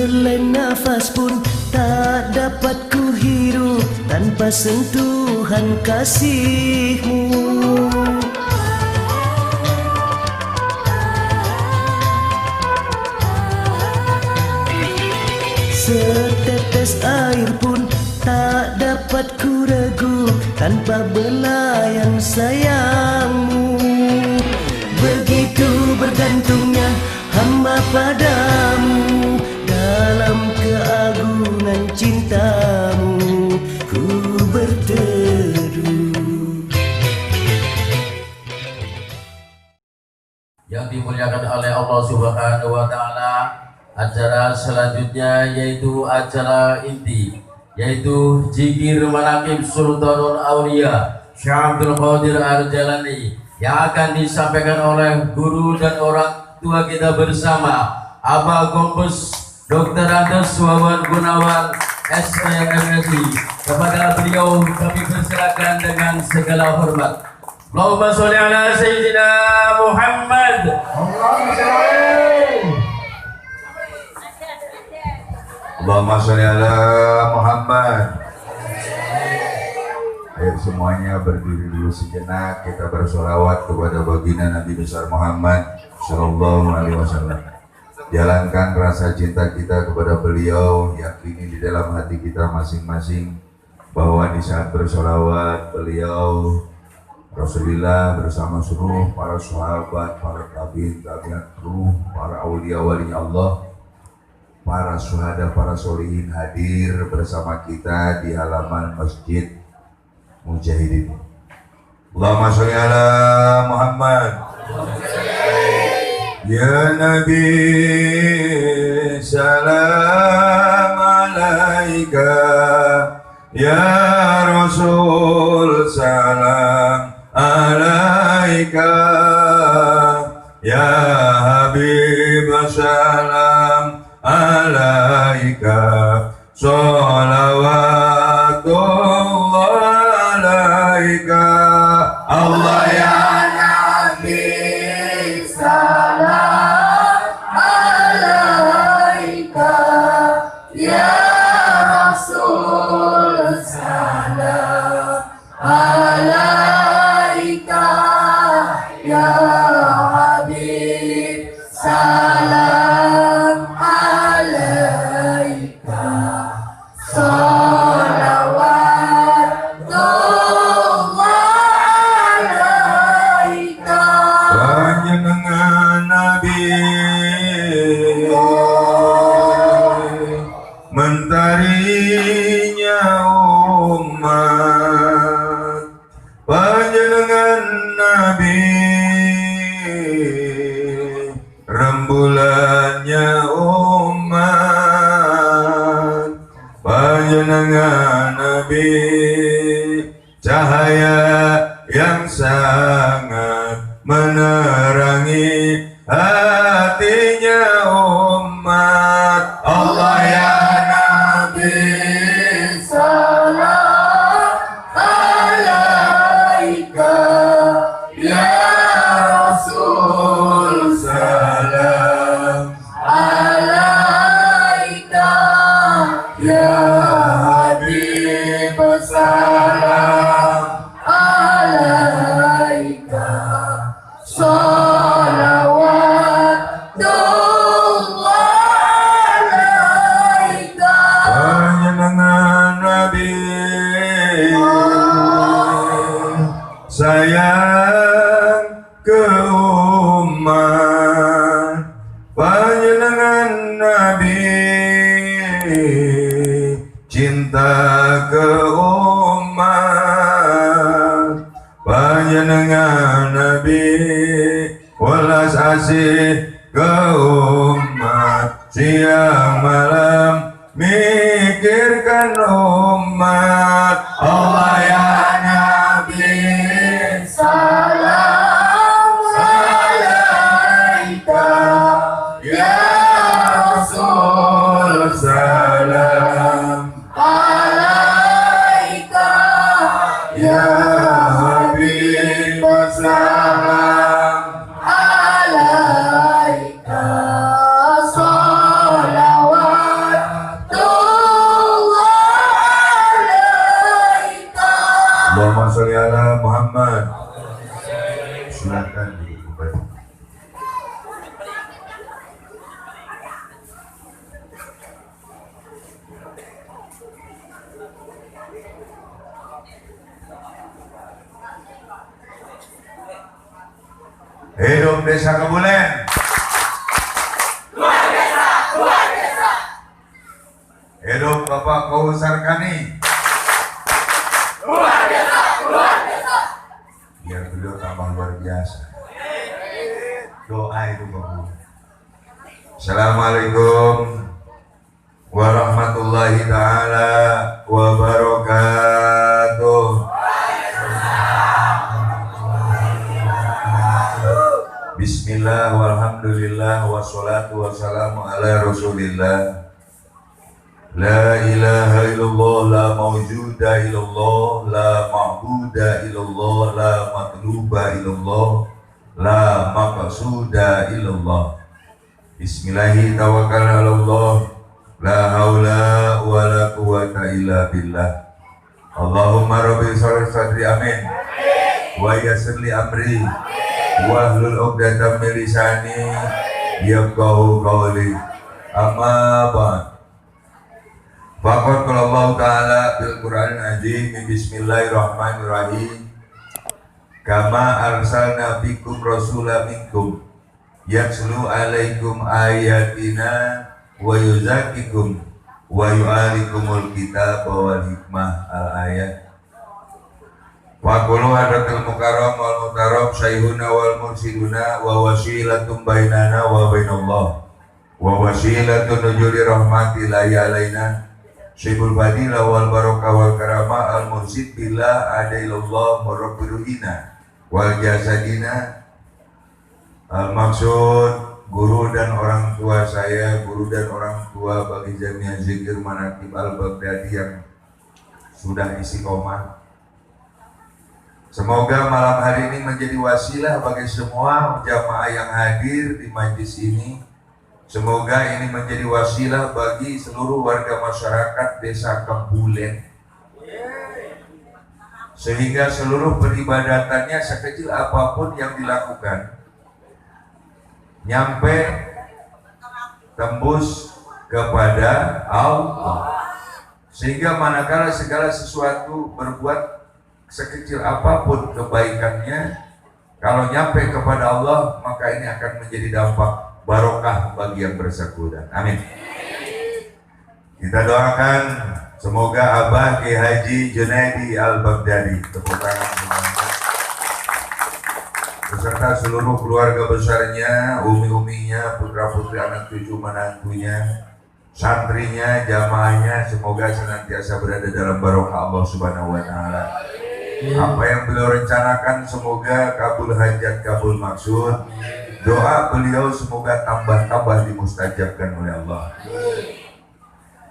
Sehelai nafas pun tak dapat ku hirup tanpa sentuhan kasih-Mu. Setetes air pun tak dapat ku regu tanpa belayan sayang-Mu. Begitu bergantungnya hamba padamu, dalam keagungan cinta-Mu ku berteduh. Yang dimuliakan oleh Allah Subhanahu wa Ta'ala, acara selanjutnya yaitu acara inti, yaitu Zikir Manaqib Sultanul Aulia Syekh Abdul Qadir Al-Jalani, yang akan disampaikan oleh guru dan orang tua kita bersama, Aba Kompes Dr. Andes Wawan Gunawan SPMSI. Kepada beliau kami persilakan dengan segala hormat. Allahumma sholli ala Sayyidina Muhammad. Allahumma sholli ala Muhammad. Ayo semuanya berdiri dulu sejenak, kita bersolawat kepada baginda Nabi besar Muhammad Sallallahu Alaihi Wasallam. Jalankan rasa cinta kita kepada beliau, yakini di dalam hati kita masing-masing bahwa di saat bersolawat beliau Rasulullah bersama seluruh para sahabat, para tabi'in, ruh, para aulia wali Allah, para syuhada, para solihin hadir bersama kita di halaman Masjid Mujahidin. Allahumma sholli ala Muhammad. Ya Nabi salam alaika, ya Rasul salam alaika, ya Habib salam alaika, sholawatullah alaika. Allah ya Nabi salam alaika, ya Rasul salam alaika, ya Habib salam alaika, panjenengan Nabi mentarinya umat, panjenengan Nabi rembulannya umat, panjenengan Nabi cahaya yang sangat menerangi hatinya umat. Allah ya Nabi salam alaika, ya Rasul salam alaika, ya Habib salam alaika, sholawatullah alaika. Panjenengan Nabi sayang ke umat, panjenengan Nabi cinta ke umat, panjenengan Nabi welas asih ke umat, siang malam mikirkan umat. Allah ya Nabi salam alaika, ya Rasul salam alaika, ya Habib salam alaika, sholawatullah Hidup Desa Kebulen. Luar biasa, luar biasa. Hidup Bapak Kowu Sarkani. Luar biasa, luar biasa. Biar beliau tambah luar biasa. Doa itu Bapak. Assalamualaikum warahmatullahi taala wabarakatuh. Bismillah walhamdulillah wassalatu wassalamu ala rasulillah. La ilaha illallah la mawjuda illallah la ma'buda illallah la matluba illallah la maqsuda illallah. Bismillahi tawakkalna 'alallah la haula wa la quwwata illa billah. Allahumma rabbi sholli sadri amin wa yassir li amri wa hlul 'uqdatam min lisani yafqahu qawli. Amma ba'd. Faqad qala Allah Ta'ala bil Qur'anil Azim. Bismillahirrahmanirrahim. Kama arsalna fikum rasulan minkum yatslu alaikum ayatina wa yuzakkikum wa yu'allikumul kitaba wal hikmah. Al-ayat. Wa qulu hadatul mukarram wal mutarab sayhuna wal mursiduna wa wasilatum bainana wa bainallah wa wasilatun nujuli rahmatillahi alaina syibul fadila wal barokah wal karamah al mursid billah adailallah murabbiruhina wal jasadina. Al maksud guru dan orang tua saya, guru dan orang tua bagi Jamiah Zikir Manaqib Al-Baghdadi yang sudah istiqomah. Semoga malam hari ini menjadi wasilah bagi semua jamaah yang hadir di majlis ini. Semoga ini menjadi wasilah bagi seluruh warga masyarakat Desa Kebulen, sehingga seluruh peribadatannya sekecil apapun yang dilakukan nyampe tembus kepada Allah, sehingga manakala segala sesuatu berbuat sekecil apapun kebaikannya, kalau nyampe kepada Allah maka ini akan menjadi dampak barokah bagi yang bersangkutan. Amin. Kita doakan semoga Abah Ki Haji Junaidi Al-Baghdadi, tepuk tangan semuanya, beserta seluruh keluarga besarnya, umi-uminya, putra-putri, anak cucu menantunya, santrinya, jamaahnya, semoga senantiasa berada dalam barokah Allah Subhanahu wa Ta'ala. Apa yang beliau rencanakan semoga kabul hajat, kabul maksud. Doa beliau semoga tambah-tambah dimustajabkan oleh Allah.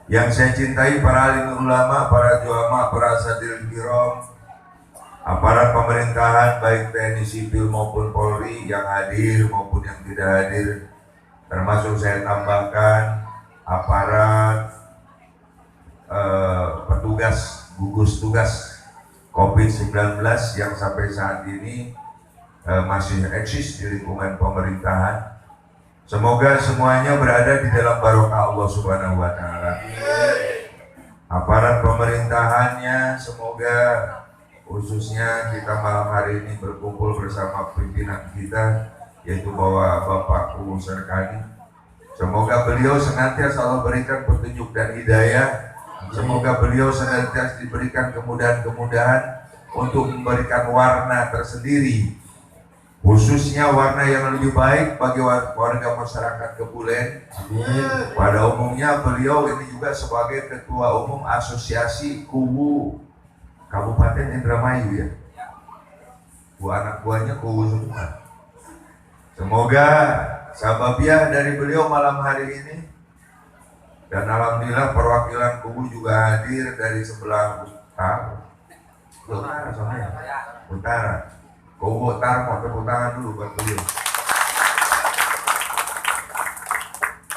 Yang saya cintai para alim ulama, para ulama, para asatidz kiram, aparat pemerintahan baik TNI sipil maupun Polri yang hadir maupun yang tidak hadir, termasuk saya tambahkan aparat petugas gugus tugas COVID-19 yang sampai saat ini masih eksis di lingkungan pemerintahan. Semoga semuanya berada di dalam barokah Allah Subhanahu wa Ta'ala. Aparat pemerintahannya semoga, khususnya kita malam hari ini berkumpul bersama pimpinan kita, yaitu Bapak Kowu Sarkani. Semoga beliau senantiasa Allah berikan petunjuk dan hidayah. Semoga beliau senantiasa diberikan kemudahan-kemudahan untuk memberikan warna tersendiri, khususnya warna yang lebih baik bagi warga masyarakat Kebulen. Pada umumnya beliau ini juga sebagai Ketua Umum Asosiasi Kuwu Kabupaten Indramayu ya. Anak buahnya Kuwu semua. Semoga sababiah dari beliau malam hari ini, dan alhamdulillah perwakilan Kuwu juga hadir dari sebelah utara. Kuwu utara, mau tepuk tangan dulu buat beliau.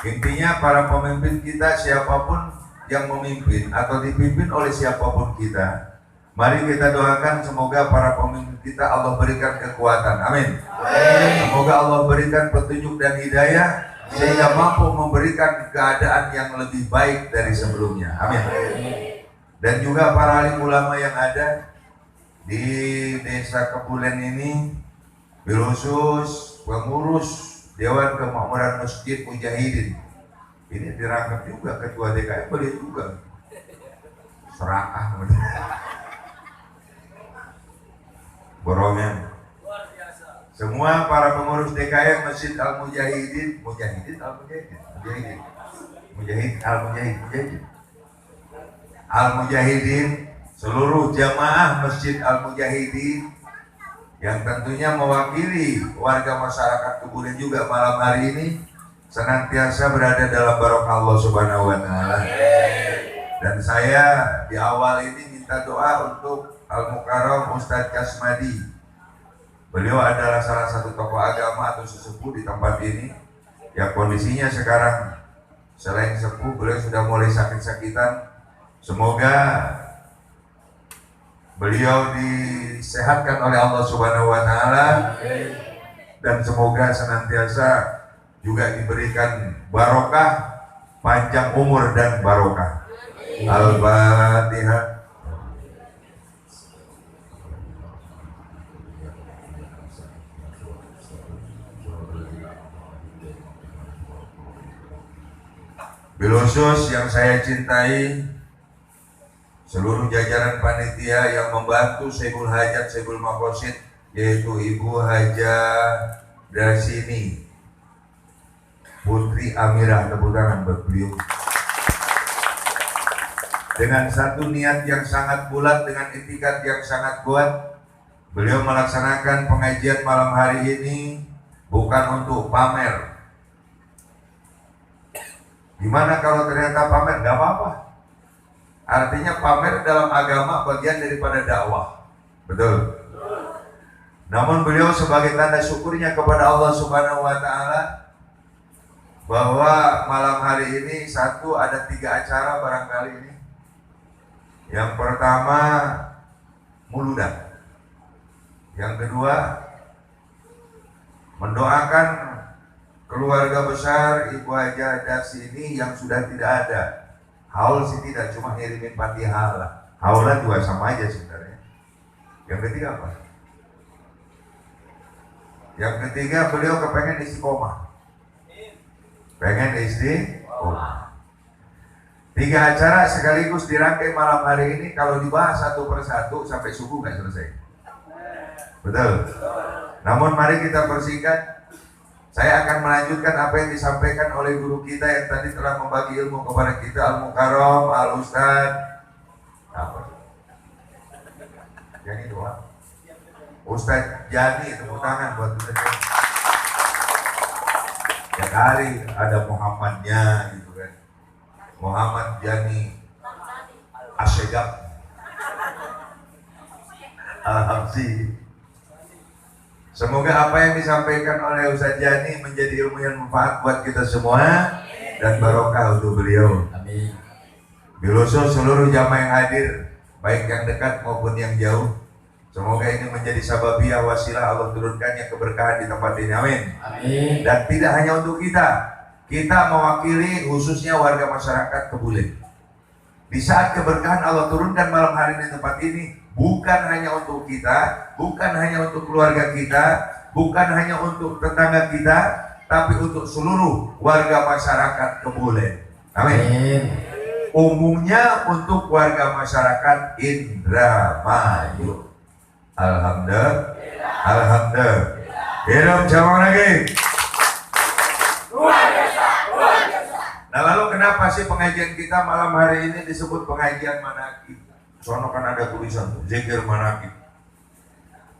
Intinya para pemimpin kita, siapapun yang memimpin atau dipimpin oleh siapapun kita, mari kita doakan semoga para pemimpin kita Allah berikan kekuatan. Amin. Semoga Allah berikan petunjuk dan hidayah sehingga mampu memberikan keadaan yang lebih baik dari sebelumnya. Amin. Dan juga para alim ulama yang ada di Desa Kebulen ini, bil khusus pengurus Dewan Kemakmuran Masjid Mujahidin. Ini dirangkap juga ketua DKM, beliau juga serakah borongan. Semua para pengurus DKM Masjid Al-Mujahidin, Mujahidin Al-Mujahidin, seluruh jamaah Masjid Al-Mujahidin yang tentunya mewakili warga masyarakat Kebulen juga malam hari ini senantiasa berada dalam barokah Allah Subhanahu wa taala. Dan saya di awal ini minta doa untuk Al-Mukarram Ustadz Kasmadi. Beliau adalah salah satu tokoh agama atau sesepuh di tempat ini yang kondisinya sekarang selain sepuh, beliau sudah mulai sakit-sakitan. Semoga beliau disehatkan oleh Allah Subhanahu wa taala dan semoga senantiasa juga diberikan barokah, panjang umur dan barokah. Al-Fatihah. Bilusus yang saya cintai, seluruh jajaran panitia yang membantu Syekhul Hajat, Syekhul Maqasid, yaitu Ibu Hajah Dasini Putri Amirah, tepuk tangan buat beliau. Dengan satu niat yang sangat bulat, dengan itikat yang sangat kuat, beliau melaksanakan pengajian malam hari ini bukan untuk pamer. Gimana kalau ternyata pamer? Gak apa-apa. Artinya pamer dalam agama bagian daripada dakwah. Betul. Namun beliau sebagai tanda syukurnya kepada Allah Subhanahu wa taala bahwa malam hari ini ada 3 acara barangkali ini. Yang pertama muludan. Yang kedua mendoakan keluarga besar Ibu Hajah Dasini yang sudah tidak ada. Haul sih tidak, cuma ngirimin Fatihah lah. Haulan juga sama aja sebenarnya. Yang ketiga apa? Yang ketiga beliau kepengen istiqomah. Pengen istiqomah. 3 acara sekaligus dirangkai malam hari ini. Kalau dibahas satu persatu sampai subuh nggak selesai. Betul. Namun mari kita persingkat. Saya akan melanjutkan apa yang disampaikan oleh guru kita yang tadi telah membagi ilmu kepada kita, Al-Mukarram, Al-Ustadz Jani doa. Ustadz Jani, tepuk tangan buat Ustadz. Ya kali ada Muhammadnya gitu kan. Muhammad Jani Asyegab Al-Habsi. Semoga apa yang disampaikan oleh Ustadz Jani menjadi ilmu yang manfaat buat kita semua dan barokah untuk beliau. Amin. Bilusus seluruh jamaah yang hadir, baik yang dekat maupun yang jauh, semoga ini menjadi sababiyah wasilah Allah turunkannya keberkahan di tempat ini. Amin. Amin. Dan tidak hanya untuk kita mewakili khususnya warga masyarakat Kebulen. Di saat keberkahan Allah turunkan malam hari di tempat ini, bukan hanya untuk kita, bukan hanya untuk keluarga kita, bukan hanya untuk tetangga kita, tapi untuk seluruh warga masyarakat Kebulen. Amin. Umumnya untuk warga masyarakat Indramayu. Alhamdulillah. Alhamdulillah. Hidup jamaah lagi. Luar biasa, luar biasa. Nah lalu kenapa sih pengajian kita malam hari ini disebut pengajian manakib? Soalnya kan ada tulisan zikir manakib.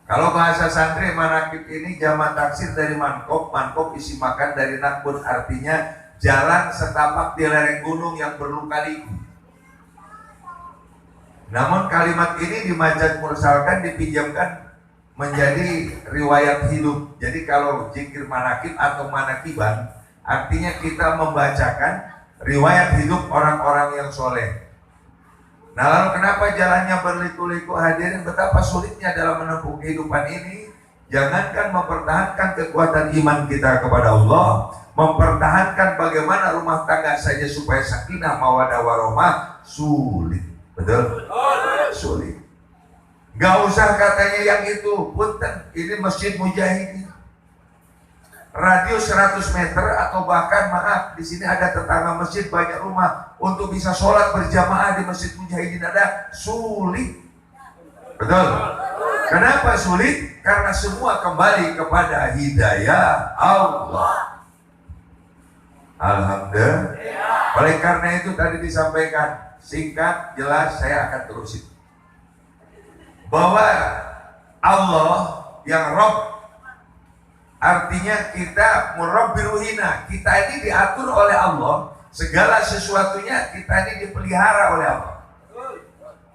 Kalau bahasa santri manakib ini jamak taksir dari mankop. Mankop isi makan dari nakbun, artinya jalan setapak di lereng gunung yang berluka-liku. Namun kalimat ini dimajaz mursalkan, dipinjamkan menjadi riwayat hidup. Jadi kalau zikir manakib atau manakiban, artinya kita membacakan riwayat hidup orang-orang yang soleh. Nah lalu kenapa jalannya berliku-liku? Hadirin, betapa sulitnya dalam menempuh kehidupan ini. Jangankan mempertahankan kekuatan iman kita kepada Allah, mempertahankan bagaimana rumah tangga saja supaya sakinah mawadah warahmah, sulit. Betul? Sulit. Gak usah katanya yang itu, punten, ini Masjid Mujahidin. radius 100 meter atau bahkan maaf di sini ada tetangga masjid banyak rumah untuk bisa sholat berjamaah di Masjid Mujahidin ada sulit. Betul. Kenapa sulit? Karena semua kembali kepada hidayah Allah. Alhamdulillah. Oleh karena itu tadi disampaikan singkat, jelas, saya akan terusin bahwa Allah yang Rabb artinya kita murabbiruhina, kita ini diatur oleh Allah, segala sesuatunya kita ini dipelihara oleh Allah.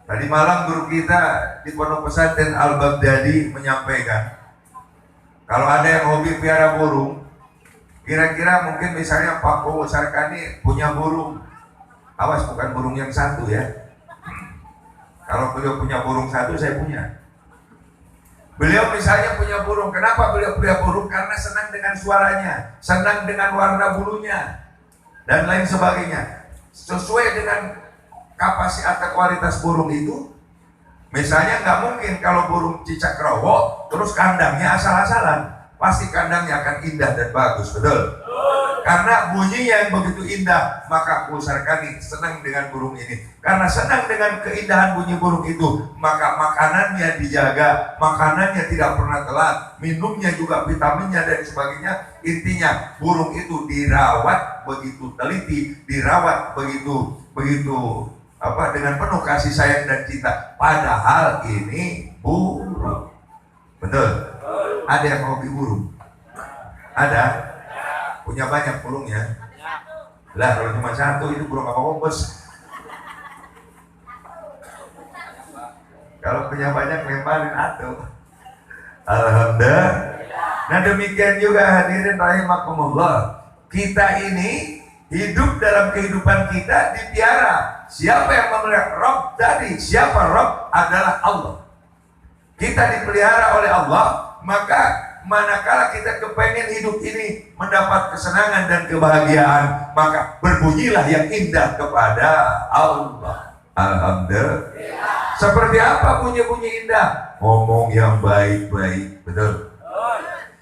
Tadi malam guru kita di Pondok Pesantren Al-Baghdadi menyampaikan kalau ada yang hobi piara burung, kira-kira mungkin misalnya Pak Kowo Sarkani punya burung, awas bukan burung yang satu ya. Kalau beliau punya burung satu, saya punya. Beliau misalnya punya burung, kenapa beliau punya burung? Karena senang dengan suaranya, senang dengan warna bulunya, dan lain sebagainya. Sesuai dengan kapasitas atau kualitas burung itu, misalnya nggak mungkin kalau burung cicak kerowo, terus kandangnya asal-asalan. Pasti kandangnya akan indah dan bagus, betul? Karena bunyinya yang begitu indah, maka Kowo Sarkani senang dengan burung ini. Karena senang dengan keindahan bunyi burung itu, maka makanannya dijaga, makanannya tidak pernah telat, minumnya juga vitaminnya dan sebagainya. Intinya burung itu dirawat begitu teliti, dirawat begitu dengan penuh kasih sayang dan cinta. Padahal ini burung, betul? Ada yang hobi burung? Ada? Punya banyak burungnya? Lah kalau cuma satu itu burung apa kombes? Kalau punya banyak lemparin atuh. Alhamdulillah. Nah demikian juga hadirin rahimakumullah. Kita ini hidup dalam kehidupan kita dipiara. Siapa yang memelihara? Rabb tadi. Siapa Rabb? Adalah Allah. Kita dipelihara oleh Allah, maka manakala kita kepengen hidup ini mendapat kesenangan dan kebahagiaan, maka berbunyilah yang indah kepada Allah. Alhamdulillah. Seperti apa bunyi-bunyi indah? Ngomong yang baik-baik, betul?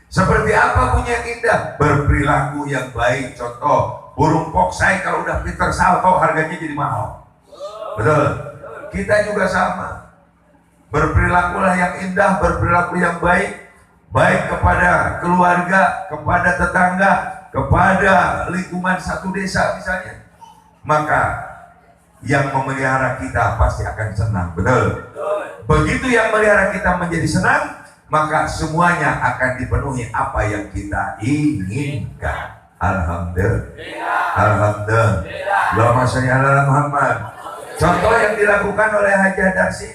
Seperti apa bunyi yang indah? Berperilaku yang baik. Contoh, burung poksai kalau udah pinter salto harganya jadi mahal, betul? Kita juga sama. Berperilakulah yang indah, berperilaku yang baik, baik kepada keluarga, kepada tetangga, kepada lingkungan satu desa misalnya. Maka yang memelihara kita pasti akan senang, betul? Begitu yang memelihara kita menjadi senang, maka semuanya akan dipenuhi apa yang kita inginkan. Alhamdulillah. Alhamdulillah. Allahumma sholli ala Muhammad. Contoh yang dilakukan oleh Haji Darsi,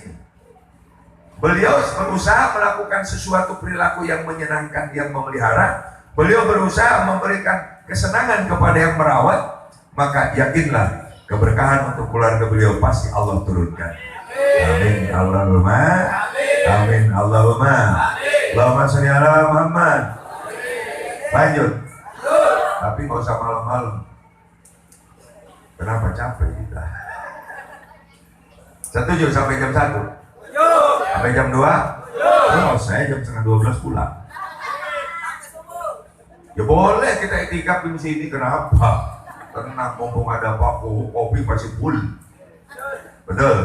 beliau berusaha melakukan sesuatu perilaku yang menyenangkan, yang memelihara. Beliau berusaha memberikan kesenangan kepada yang merawat. Maka yakinlah keberkahan untuk keluarga beliau pasti Allah turunkan. Amin Allahumma. Amin Allahumma. Allahumma sholli ala Muhammad. Lanjut. Tapi nggak usah malam-malam. Kenapa? Capek kita. Setuju sampai jam 1? Sampai jam 2? Oh, saya jam setengah 12 pulang. Ya boleh kita itikaf di sini, kenapa? Tenang, mumpung ada Pak kopi pasti full. Betul?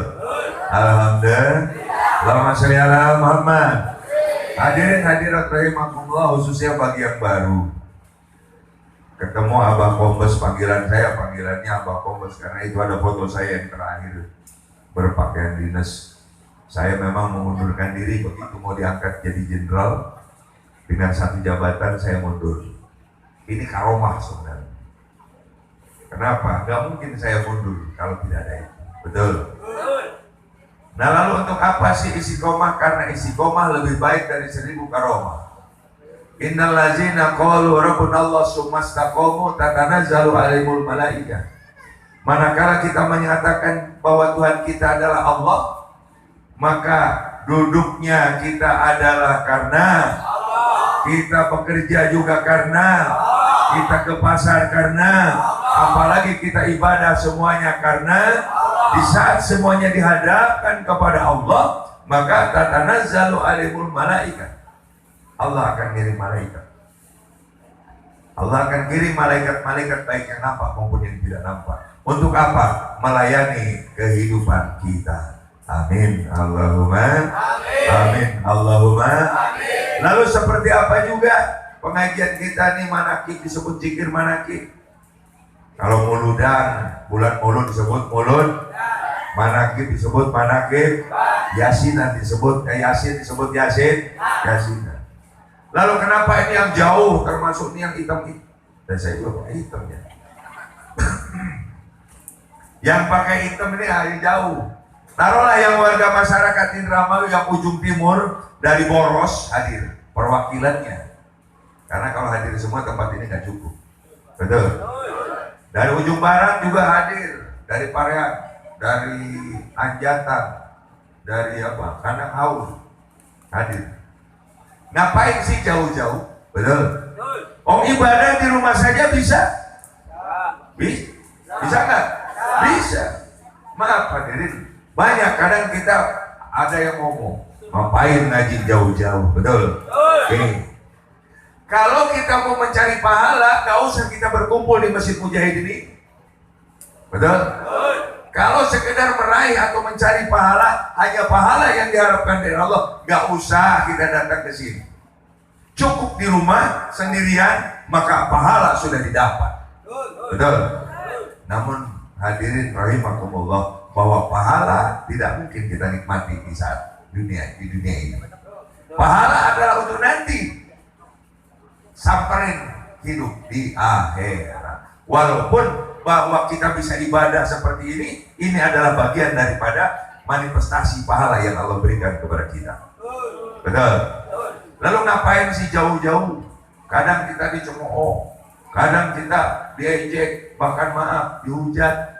Alhamdulillah. Allahumma sholli ala Muhammad. Hadirin hadirat rahimakumullah, khususnya bagi yang baru. Ketemu Abah Kombes, panggilannya Abah Kombes karena itu ada foto saya yang terakhir berpakaian dinas. Saya memang mengundurkan diri begitu mau diangkat jadi jenderal dengan satu jabatan, saya mundur. Ini karomah sebenarnya. Kenapa? Gak mungkin saya mundur kalau tidak ada itu. Betul? Nah lalu untuk apa sih istiqomah? Karena istiqomah lebih baik dari 1000 karomah. Innal ladzina qalu rabbunallah tsumastaqamu tatanazzalu alaihimul malaikah. Manakala kita menyatakan bahwa Tuhan kita adalah Allah, maka duduknya kita adalah karena Allah. Kita bekerja juga karena Allah. Kita ke pasar karena Allah. Apalagi kita ibadah semuanya karena Allah. Di saat semuanya dihadapkan kepada Allah, maka tatanazzalu alaihimul malaikah. Allah akan ngirim malaikat. Allah akan kirim malaikat-malaikat baik yang nampak maupun yang tidak nampak. Untuk apa? Melayani kehidupan kita. Amin. Allahumma amin. Allahumma amin. Lalu seperti apa juga pengajian kita nih, manakib disebut zikir manakib. Kalau muludan, bulan mulud disebut mulud, manakib disebut manakib, yasinan disebut yasin disebut yasinan. Lalu kenapa ini yang jauh, termasuk ini yang hitam itu? Dan saya juga pakai hitam ya. Yang pakai hitam ini hari jauh. Taruhlah yang warga masyarakat Indramayu yang ujung timur dari Boros hadir, perwakilannya. Karena kalau hadir semua tempat ini nggak cukup. Betul. Dari ujung barat juga hadir, dari Parian, dari Anjatan, dari apa? Kandang Haus hadir. Ngapain sih jauh-jauh? Betul. Om ibadah di rumah saja bisa? Bisa nggak? Bisa. Maaf hadirin, banyak kadang kita ada yang ngomong, ngapain ngaji jauh-jauh? Betul. Oke. Kalau kita mau mencari pahala, gak usah kita berkumpul di Masjid Mujahid ini. Betul? Kalau sekedar meraih atau mencari pahala, hanya pahala yang diharapkan dari Allah, gak usah kita datang ke sini. Cukup di rumah sendirian, maka pahala sudah didapat. Betul? Namun hadirin rahimakumullah, bahwa pahala tidak mungkin kita nikmati di saat di dunia ini. Pahala adalah untuk nanti. Samperin hidup di akhirat. Walaupun bahwa kita bisa ibadah seperti ini adalah bagian daripada manifestasi pahala yang Allah berikan kepada kita. Betul. Lalu ngapain sih jauh-jauh? Kadang kita dicemooh, kadang kita diejek, bahkan maaf dihujat.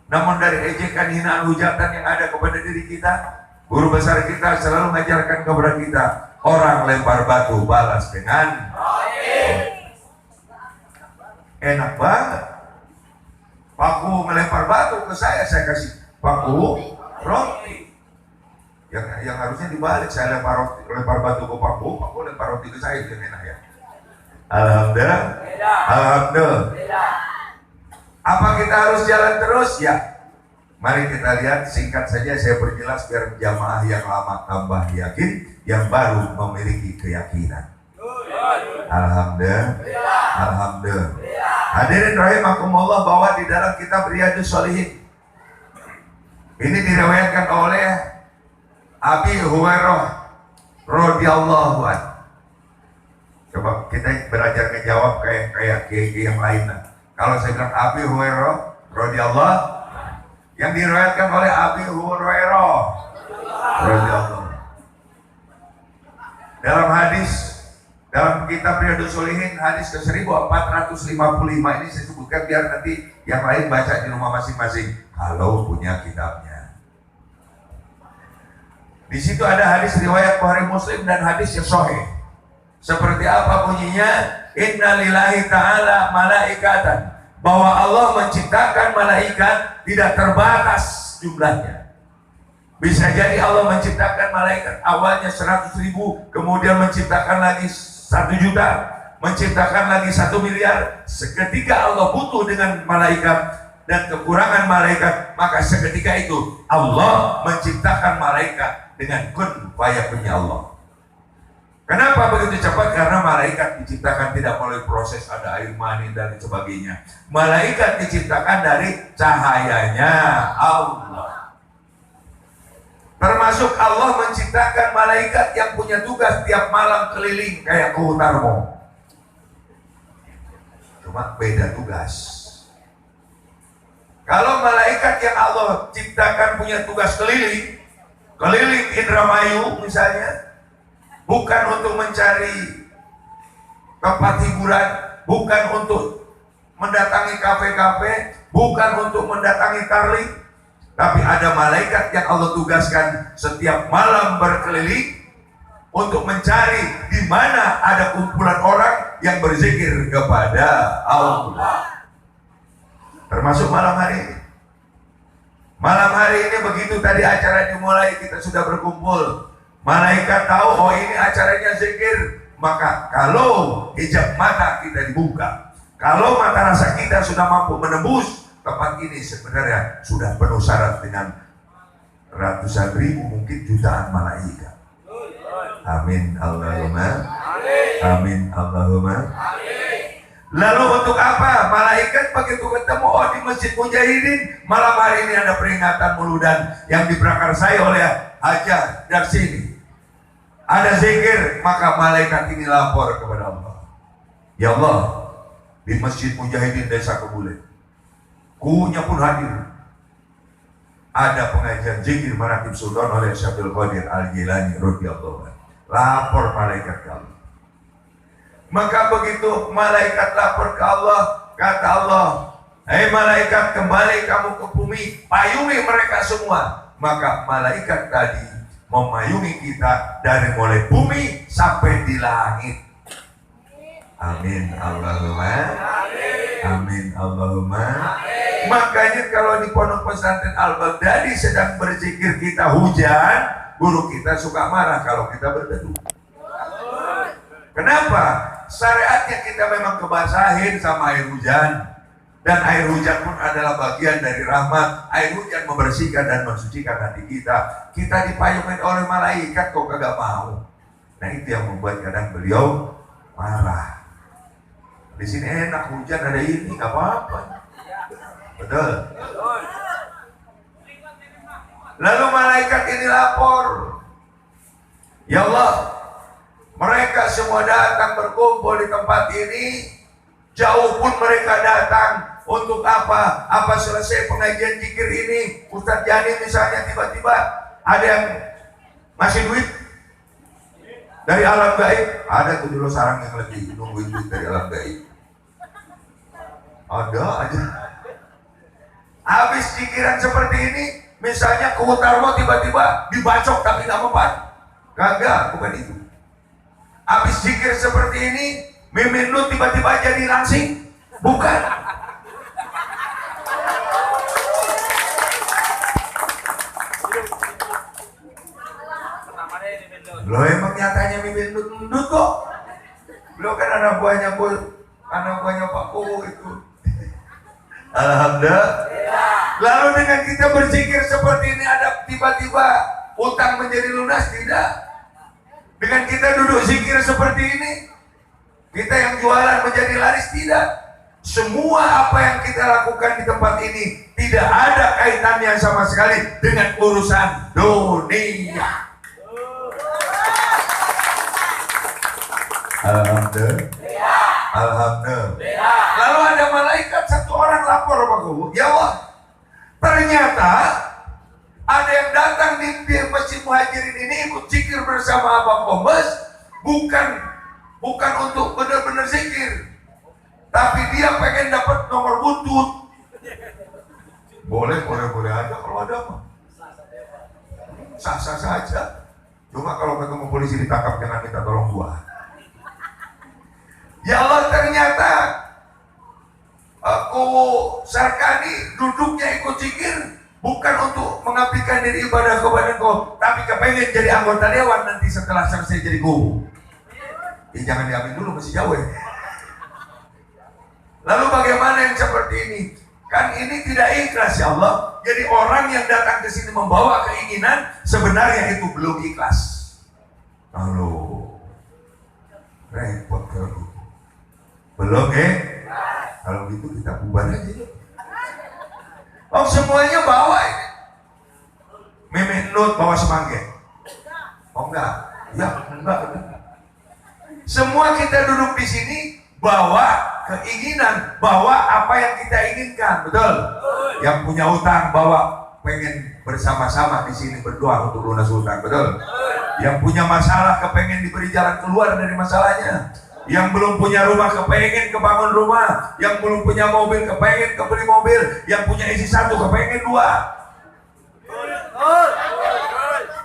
Namun dari ejekan, hinaan, hujatan yang ada kepada diri kita, guru besar kita selalu mengajarkan kepada kita, orang lempar batu balas dengan enak banget. Paku melempar batu ke saya kasih paku roti. Yang harusnya dibalik, saya lempar batu ke paku lempar roti ke saya, itu enak ya. Alhamdulillah. Alhamdulillah. Apa kita harus jalan terus? Ya. Mari kita lihat, singkat saja saya perjelas biar jamaah yang lama tambah yakin, yang baru memiliki keyakinan. Alhamdulillah. Alhamdulillah. Hadirin rahimakumullah, bahwa di dalam kitab Riyadhus Shalihin ini diriwayatkan oleh Abi Hurairah radhiyallahu anhu. Coba kita belajar ngejawab kayak yang lain. Kalau saya bilang Abi Hurairah radhiyallahu, yang diriwayatkan oleh Abi Hurairah radhiyallahu. Dalam hadis, dalam kitab Riyadhus Shalihin hadis ke 1455 ini saya sebutkan biar nanti yang lain baca di rumah masing-masing kalau punya kitabnya. Di situ ada hadis riwayat Bukhari Muslim dan hadis yang sahih. Seperti apa bunyinya? Inna lillahi ta'ala malaikatan, bahwa Allah menciptakan malaikat tidak terbatas jumlahnya. Bisa jadi Allah menciptakan malaikat awalnya 100.000, kemudian menciptakan lagi 1 juta, menciptakan lagi 1 miliar. Seketika Allah butuh dengan malaikat dan kekurangan malaikat, maka seketika itu Allah menciptakan malaikat dengan kun fayakunnya Allah. Kenapa begitu cepat? Karena malaikat diciptakan tidak melalui proses ada air mani dan sebagainya. Malaikat diciptakan dari cahayanya Allah. Termasuk Allah menciptakan malaikat yang punya tugas tiap malam keliling kayak Kuhutarmo. Cuma beda tugas. Kalau malaikat yang Allah ciptakan punya tugas keliling Indramayu misalnya, bukan untuk mencari tempat hiburan, bukan untuk mendatangi kafe-kafe, bukan untuk mendatangi tarling, tapi ada malaikat yang Allah tugaskan setiap malam berkeliling untuk mencari di mana ada kumpulan orang yang berzikir kepada Allah. Termasuk malam hari ini. Malam hari ini begitu tadi acara dimulai kita sudah berkumpul. Malaikat tahu, oh ini acaranya zikir. Maka kalau hijab mata kita dibuka, kalau mata rasa kita sudah mampu menembus tempat ini, sebenarnya sudah penuh syarat dengan ratusan ribu, mungkin jutaan malaikat. Amin Allahumma amin Allahumma. Lalu untuk apa? Malaikat begitu ketemu, oh di Masjid Mujahidin malam hari ini ada peringatan Muludan yang diprakarsai oleh Hajar dari sini. Ada zikir, maka malaikat ini lapor kepada Allah. Ya Allah, di Masjid Mujahidin Desa Kebulen, kunya pun hadir. Ada pengajian zikir Manaqib Sultan oleh Syabdul Qadir Al-Jilani radhiyallahu anhu. Lapor malaikat ke Allah. Maka begitu malaikat lapor ke Allah, kata Allah, "Hei malaikat, kembali kamu ke bumi, payungi mereka semua." Maka malaikat tadi memayungi kita dari mulai bumi sampai di langit. Amin Allahumma amin Allahumma. Makanya kalau di pondok pesantren Al-Baghdadi sedang berzikir kita hujan, guru kita suka marah kalau kita berteduh. Kenapa? Syariatnya kita memang kebasahin sama air hujan. Dan air hujan pun adalah bagian dari rahmat. Air hujan membersihkan dan mensucikan hati kita. Kita dipayungin oleh malaikat kok kagak mau. Nah itu yang membuat kadang beliau marah. Di sini enak hujan, ada ini nggak apa-apa. Betul. Lalu malaikat ini lapor, ya Allah, mereka semua datang berkumpul di tempat ini. Jauh pun mereka datang. Untuk apa? Apa selesai pengajian zikir ini, Ustadz Jani misalnya tiba-tiba ada yang ngasih duit dari alam gaib. Ada tuh dulu sarang yang lebih nungguin duit dari alam gaib. Ada aja. Habis zikiran seperti ini, misalnya ke Utarmo tiba-tiba dibacok tapi nggak mempan. Kagak, bukan itu. Habis zikir seperti ini, Mimin lu tiba-tiba jadi langsing. Bukan. Lo emang nyatanya Mimin Nut kok. Lo kan anak buahnya Pak Kowo itu. Alhamdulillah. Lalu dengan kita berzikir seperti ini, ada tiba-tiba utang menjadi lunas? Tidak. Dengan kita duduk zikir seperti ini, kita yang jualan menjadi laris? Tidak. Semua apa yang kita lakukan di tempat ini tidak ada kaitannya sama sekali dengan urusan dunia. Alhamdulillah. Alhamdulillah. Lalu ada malaikat satu orang lapor Pak Guru, ya Allah, ternyata ada yang datang di Masjid Muhajirin ini ikut zikir bersama Abang Kombes, bukan untuk benar-benar zikir, tapi dia pengen dapat nomor butut. Boleh aja kalau ada mah. Sah-sah saja. Cuma kalau ketemu polisi ditangkap jangan minta tolong gua. Ya Allah, ternyata aku Sarkani duduknya ikut zikir bukan untuk mengabdikan diri ibadah kepada Engkau, tapi kepengen jadi anggota dewan nanti setelah selesai jadi guru. Jangan diambil dulu, masih jauh ya. Lalu bagaimana yang seperti ini? Kan ini tidak ikhlas ya Allah. Jadi orang yang datang ke sini membawa keinginan, sebenarnya itu belum ikhlas. Lalu repot kalau gitu. Belum kalau gitu kita bubar aja. Oh semuanya bawa ini. Mimin Nut bawa semangge. Oh enggak? Ya enggak. Semua kita duduk di sini bawa keinginan, bawa apa yang kita inginkan, betul? Yang punya utang bawa pengen bersama-sama di sini berdoa untuk lunas utang, betul? Yang punya masalah kepengen diberi jalan keluar dari masalahnya. Yang belum punya rumah kepengen kebangun rumah, yang belum punya mobil kepengen kebeli mobil, yang punya isi satu kepengen dua.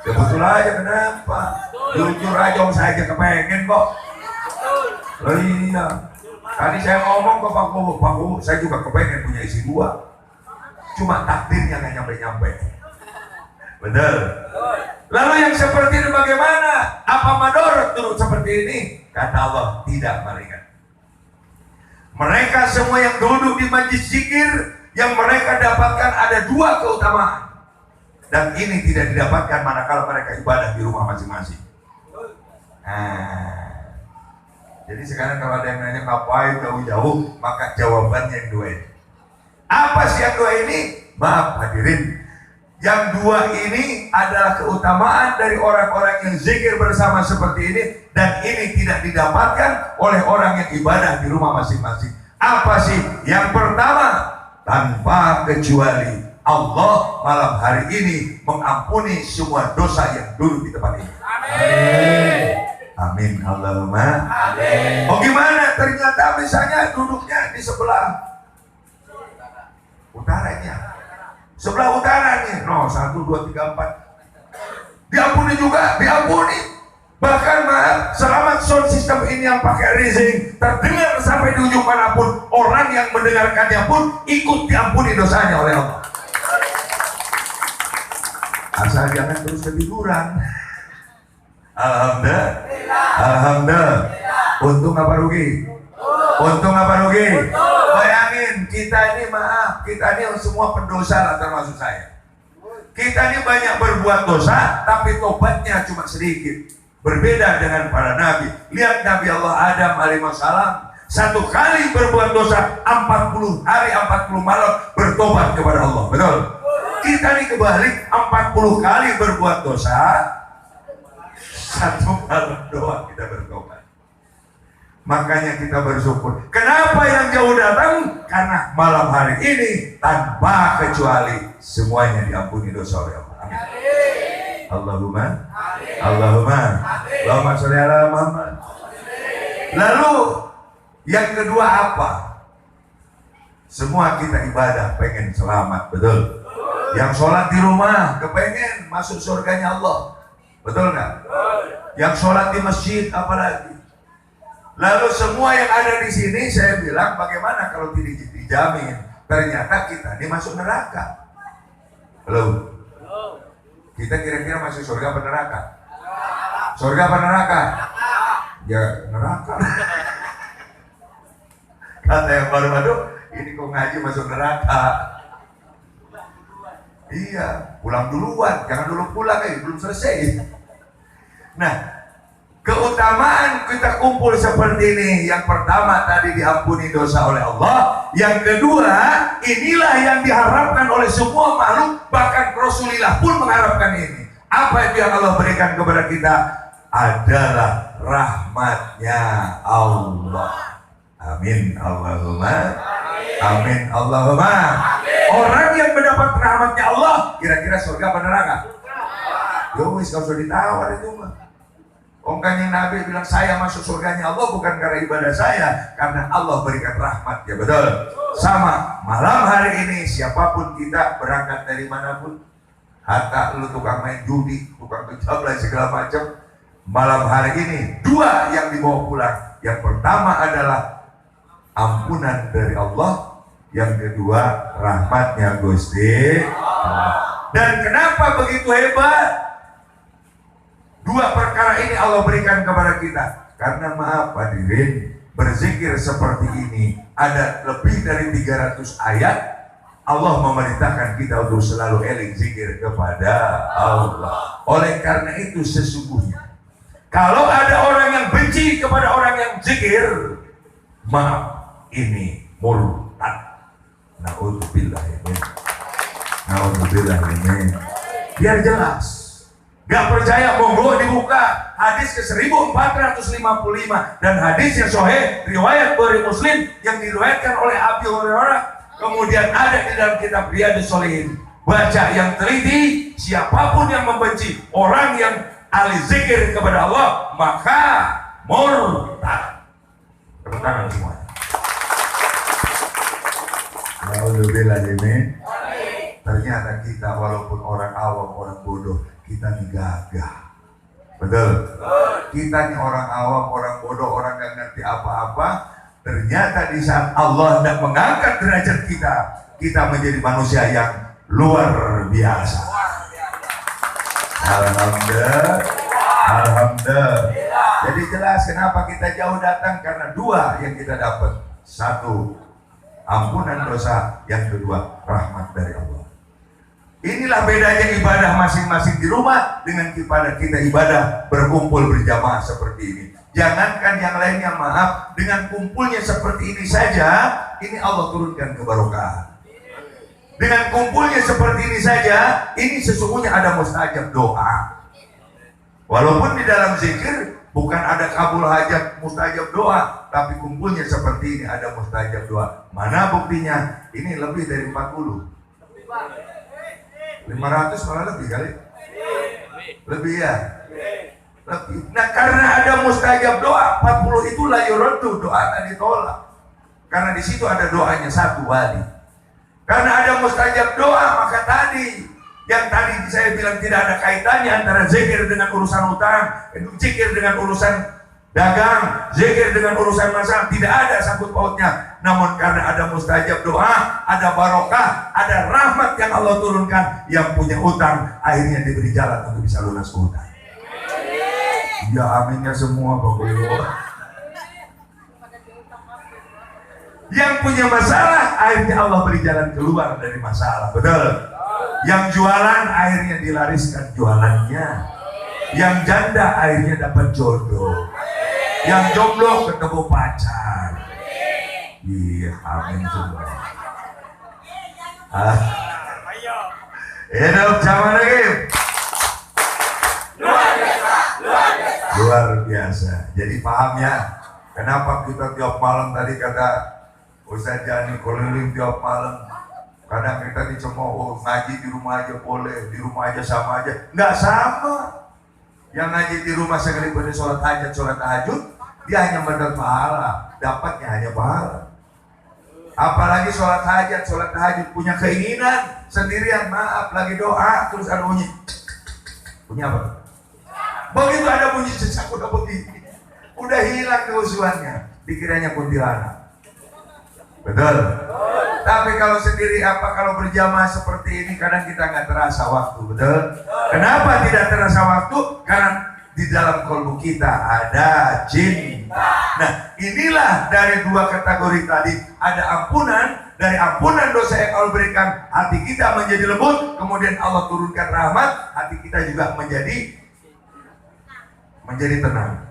Ya betul aja, kenapa? Jujur aja om saya kepengen kok. Oh iya. Tadi saya ngomong ke Pak Bu, saya juga kepengen punya isi dua. Cuma takdirnya nggak nyampe-nyampe. Betul. Lalu yang seperti ini bagaimana? Apa madorot turut seperti ini? Kata Allah, tidak malaikat. Mereka semua yang duduk di majlis zikir, yang mereka dapatkan ada dua keutamaan. Dan ini tidak didapatkan manakala mereka ibadah di rumah masing-masing. Jadi sekarang kalau ada yang nanya ngapain jauh-jauh, maka jawabannya yang dua ini. Apa sih yang dua ini? Maaf hadirin, yang dua ini adalah keutamaan dari orang-orang yang zikir bersama seperti ini, dan ini tidak didapatkan oleh orang yang ibadah di rumah masing-masing. Apa sih? Yang pertama, tanpa kecuali Allah malam hari ini mengampuni semua dosa yang dulu di tempat ini. Amin. Amin. Allahumma amin. Oh gimana? Ternyata misalnya duduknya di sebelah utaranya. Sebelah utara nih, 1, 2, 3, 4. Diampuni juga, diampuni. Bahkan maaf, selama sound system ini yang pakai rising terdengar sampai di ujung manapun, orang yang mendengarkannya pun ikut diampuni dosanya oleh Allah. Asal jangan terus ketiduran. Alhamdulillah. Alhamdulillah. Untung apa rugi? Untung apa rugi? Bayangin, kita ini maaf, kita ini semua pendosa lah termasuk saya. Kita ini banyak berbuat dosa, tapi tobatnya cuma sedikit. Berbeda dengan para nabi. Lihat Nabi Allah Adam alaihissalam, satu kali berbuat dosa 40 hari 40 malam bertobat kepada Allah. Betul? Kita ini kebalik, 40 kali berbuat dosa, satu malam doang kita bertobat. Makanya kita bersyukur. Kenapa yang jauh datang? Karena malam hari ini tanpa kecuali semuanya diampuni dosa oleh Allah. Amin. Allahumma Allahumma Allahumma sholli ala Muhammad. Lalu yang kedua apa? Semua kita ibadah pengen selamat, betul? Yang sholat di rumah kepengen masuk surganya Allah, betul nggak? Yang sholat di masjid apalagi? Lalu semua yang ada di sini saya bilang bagaimana kalau tidak dijamin ternyata kita ini masuk neraka? Belum. Kita kira-kira masuk surga apa neraka? Surga apa neraka? Ya neraka. Kata yang baru-baru, ini kok ngaji masuk neraka? Iya, pulang duluan, jangan dulu pulang, belum selesai. Nah, keutamaan kita kumpul seperti ini. Yang pertama tadi diampuni dosa oleh Allah. Yang kedua, inilah yang diharapkan oleh semua makhluk. Bahkan Rasulullah pun mengharapkan ini. Apa itu yang Allah berikan kepada kita? Adalah rahmatnya Allah. Amin Allahumma amin Allahumma. Orang yang mendapat rahmatnya Allah, kira-kira surga apa neraka? Yowis, kau sudah ditawar itu mah. Kanjeng Nabi bilang saya masuk surganya Allah bukan karena ibadah saya, karena Allah berikan rahmat, ya betul. Sama malam hari ini siapapun kita berangkat dari manapun, hatta lu tukang main judi, tukang pencabulan segala macam, malam hari ini dua yang dibawa pulang. Yang pertama adalah ampunan dari Allah, yang kedua rahmatnya Gusti Allah. Dan kenapa begitu hebat? Dua perkara ini Allah berikan kepada kita. Karena maaf hadirin, berzikir seperti ini ada lebih dari 300 ayat. Allah memerintahkan kita untuk selalu eling zikir kepada Allah. Oleh karena itu sesungguhnya kalau ada orang yang benci kepada orang yang zikir, maaf, ini murtad. Naudzubillah ini. Naudzubillah ini. Biar jelas. Gak percaya, monggo dibuka hadis ke 1455 dan hadis yang sahih riwayat Bukhari Muslim yang diriwayatkan oleh Abi Hurairah, kemudian ada di dalam kitab Riyadhus Shalihin. Baca yang teliti, siapapun yang membenci orang yang ahli zikir kepada Allah maka murtad. Tepuk tangan semuanya. Alhamdulillah ini. Ternyata kita walaupun orang awam, orang bodoh, kita nih gagah. Betul? Kita nih orang awam, orang bodoh, orang gak ngerti apa-apa. Ternyata di saat Allah hendak mengangkat derajat kita, kita menjadi manusia yang luar biasa. Alhamdulillah. Alhamdulillah. Jadi jelas kenapa kita jauh datang, karena dua yang kita dapat. Satu, ampunan dosa. Yang kedua, rahmat dari Allah. Inilah bedanya ibadah masing-masing di rumah dengan kita ibadah berkumpul berjamaah seperti ini. Jangankan yang lainnya, maaf, dengan kumpulnya seperti ini saja, ini Allah turunkan keberkahan. Dengan kumpulnya seperti ini saja, ini sesungguhnya ada mustajab doa. Walaupun di dalam zikir bukan ada kabul hajat mustajab doa, tapi kumpulnya seperti ini ada mustajab doa. Mana buktinya? Ini lebih dari 40. 500 malah lebih kali. Lebih ya? Lebih. Nah, karena ada mustajab doa, 40 itu la yuraddu, doa tak ditolak. Karena di situ ada doanya satu wali. Karena ada mustajab doa, maka tadi yang tadi saya bilang tidak ada kaitannya antara zikir dengan urusan utang, zikir dengan urusan dagang, zikir dengan urusan masalah, tidak ada sangkut pautnya. Namun karena ada mustajab doa, ada barokah, ada rahmat yang Allah turunkan, yang punya utang akhirnya diberi jalan untuk bisa lunas utang. Ya aminnya semua Bapak. Yang punya masalah akhirnya Allah beri jalan keluar dari masalah. Betul. Yang jualan akhirnya dilariskan jualannya. Yang janda akhirnya dapat jodoh. Yang jomblo ketemu pacar. Iya, amin semua. Hidup zaman lagi. Luar biasa. Jadi paham ya, kenapa kita tiap malam tadi kata Ustaz Jani keliling tiap malam. Kadang kita dicemooh, ngaji di rumah aja boleh, di rumah aja sama aja. Nggak sama. Yang ngaji di rumah sekalipun sholat hajat, sholat tahajud, dia hanya mendapat pahala, dapatnya hanya pahala. Apalagi sholat hajat, sholat tahajud punya keinginan sendirian, maaf lagi doa terus ada bunyi. Bunyi apa? Begitu ada bunyi sesak udah begini, udah hilang keusuhannya, dikiranya kuntilanak. Betul. Tapi kalau sendiri kalau berjamaah seperti ini kadang kita nggak terasa waktu, betul? Kenapa tidak terasa waktu? Karena di dalam kalbu kita ada cinta. Nah, inilah dari dua kategori tadi, ada ampunan, dari ampunan dosa yang Allah berikan, hati kita menjadi lembut, kemudian Allah turunkan rahmat, hati kita juga menjadi tenang.